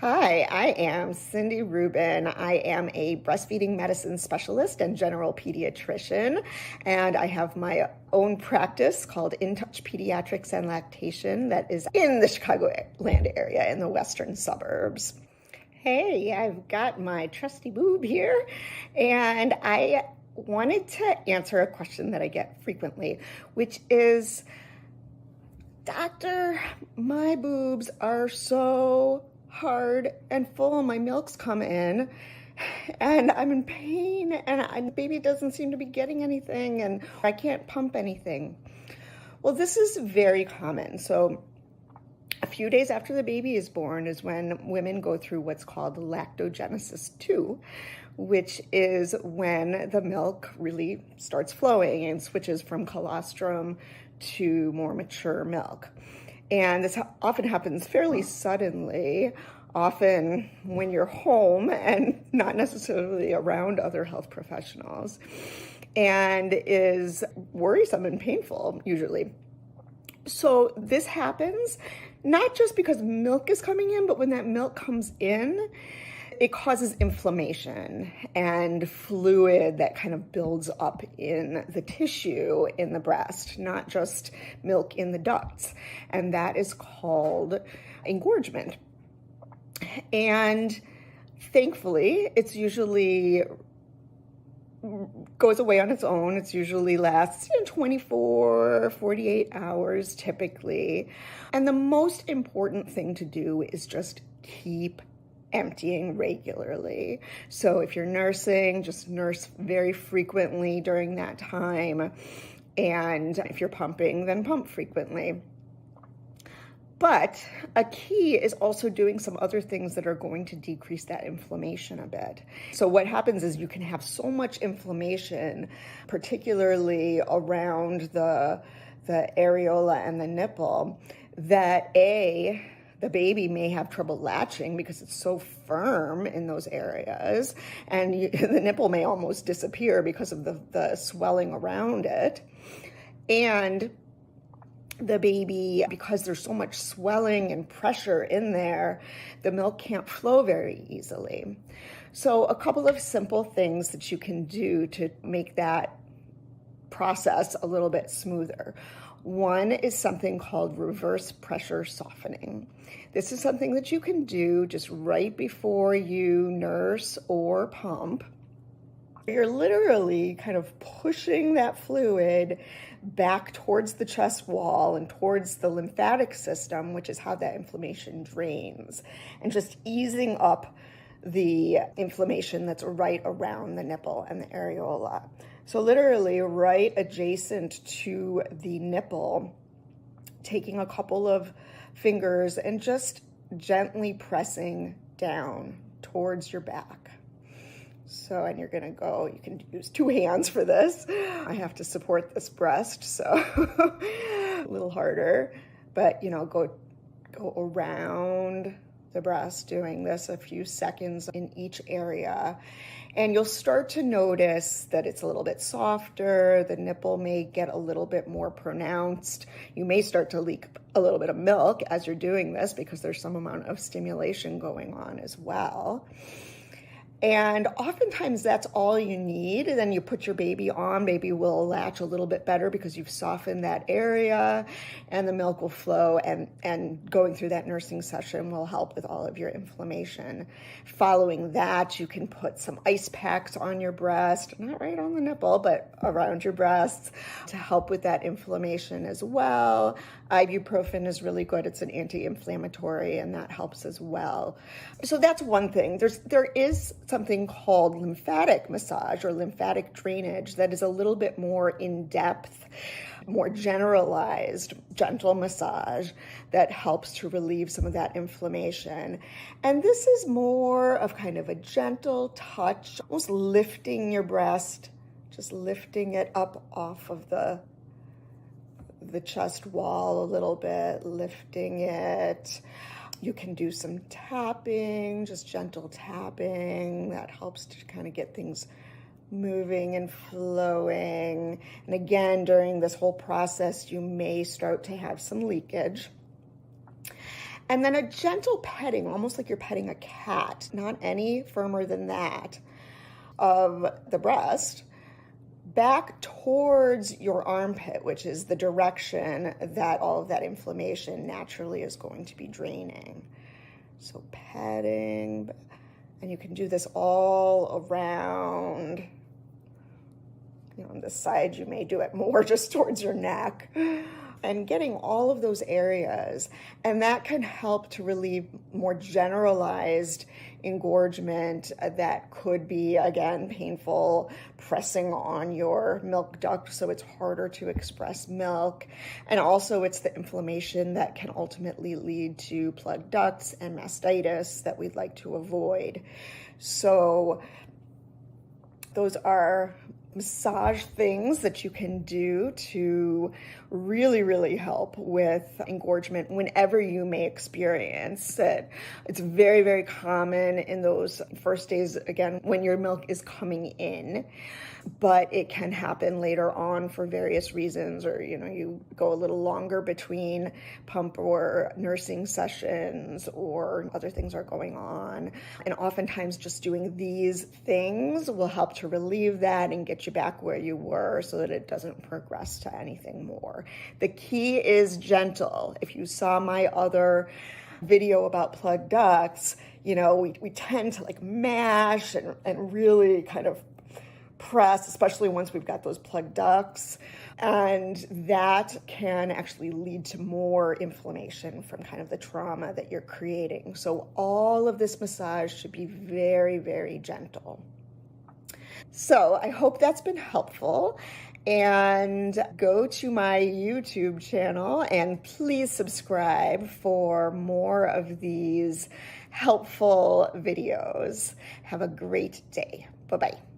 Hi, I am Cindy Rubin. I am a breastfeeding medicine specialist and general pediatrician, and I have my own practice called In Touch Pediatrics and Lactation that is in the Chicagoland area in the western suburbs. Hey, I've got my trusty boob here, and I wanted to answer a question that I get frequently, which is, Doctor, my boobs are so hard and full. My milk's come in and I'm in pain and the baby doesn't seem to be getting anything and I can't pump anything. Well, this is very common. So a few days after the baby is born is when women go through what's called lactogenesis 2, which is when the milk really starts flowing and switches from colostrum to more mature milk. And this often happens fairly suddenly, often when you're home and not necessarily around other health professionals, and is worrisome and painful usually. So this happens not just because milk is coming in, but when that milk comes in, it causes inflammation and fluid that kind of builds up in the tissue in the breast, not just milk in the ducts. And that is called engorgement. And thankfully, it's usually goes away on its own. It's usually lasts 24, 48 hours typically. And the most important thing to do is just keep emptying regularly. So if you're nursing, just nurse very frequently during that time. And if you're pumping, then pump frequently. But a key is also doing some other things that are going to decrease that inflammation a bit. So what happens is you can have so much inflammation, particularly around the areola and the nipple, that the baby may have trouble latching because it's so firm in those areas, and the nipple may almost disappear because of the swelling around it. And the baby, because there's so much swelling and pressure in there, the milk can't flow very easily. So a couple of simple things that you can do to make that process a little bit smoother. One is something called reverse pressure softening. This is something that you can do just right before you nurse or pump. You're literally kind of pushing that fluid back towards the chest wall and towards the lymphatic system, which is how that inflammation drains, and just easing up the inflammation that's right around the nipple and the areola. So literally right adjacent to the nipple, taking a couple of fingers and just gently pressing down towards your back. So, and you're gonna you can use two hands for this. I have to support this breast, so a little harder, but go around the breast doing this a few seconds in each area. And you'll start to notice that it's a little bit softer. The nipple may get a little bit more pronounced. You may start to leak a little bit of milk as you're doing this because there's some amount of stimulation going on as well. And oftentimes that's all you need. And then you put your baby on, baby will latch a little bit better because you've softened that area, and the milk will flow, and going through that nursing session will help with all of your inflammation. Following that, you can put some ice packs on your breast, not right on the nipple, but around your breasts to help with that inflammation as well. Ibuprofen is really good. It's an anti-inflammatory, and that helps as well. So that's one thing. There is something called lymphatic massage or lymphatic drainage that is a little bit more in-depth, more generalized, gentle massage that helps to relieve some of that inflammation. And this is more of kind of a gentle touch, almost lifting your breast, just lifting it up off of the chest wall a little bit, lifting it. You can do some tapping, just gentle tapping. That helps to kind of get things moving and flowing. And again, during this whole process, you may start to have some leakage. And then a gentle petting, almost like you're petting a cat, not any firmer than that, of the breast, back towards your armpit, which is the direction that all of that inflammation naturally is going to be draining. So petting, and you can do this all around. On this side, you may do it more just towards your neck, and getting all of those areas. And that can help to relieve more generalized engorgement that could be, again, painful, pressing on your milk duct so it's harder to express milk. And also it's the inflammation that can ultimately lead to plugged ducts and mastitis that we'd like to avoid. So those are massage things that you can do to really, really help with engorgement whenever you may experience it. It's very, very common in those first days, again, when your milk is coming in, but it can happen later on for various reasons, or, you go a little longer between pump or nursing sessions, or other things are going on. And oftentimes just doing these things will help to relieve that and get you back where you were so that it doesn't progress to anything more. The key is gentle. If you saw my other video about plugged ducts, we tend to mash and really kind of press, especially once we've got those plugged ducts, and that can actually lead to more inflammation from kind of the trauma that you're creating. So all of this massage should be very, very gentle. So I hope that's been helpful, and go to my YouTube channel and please subscribe for more of these helpful videos. Have a great day. Bye-bye.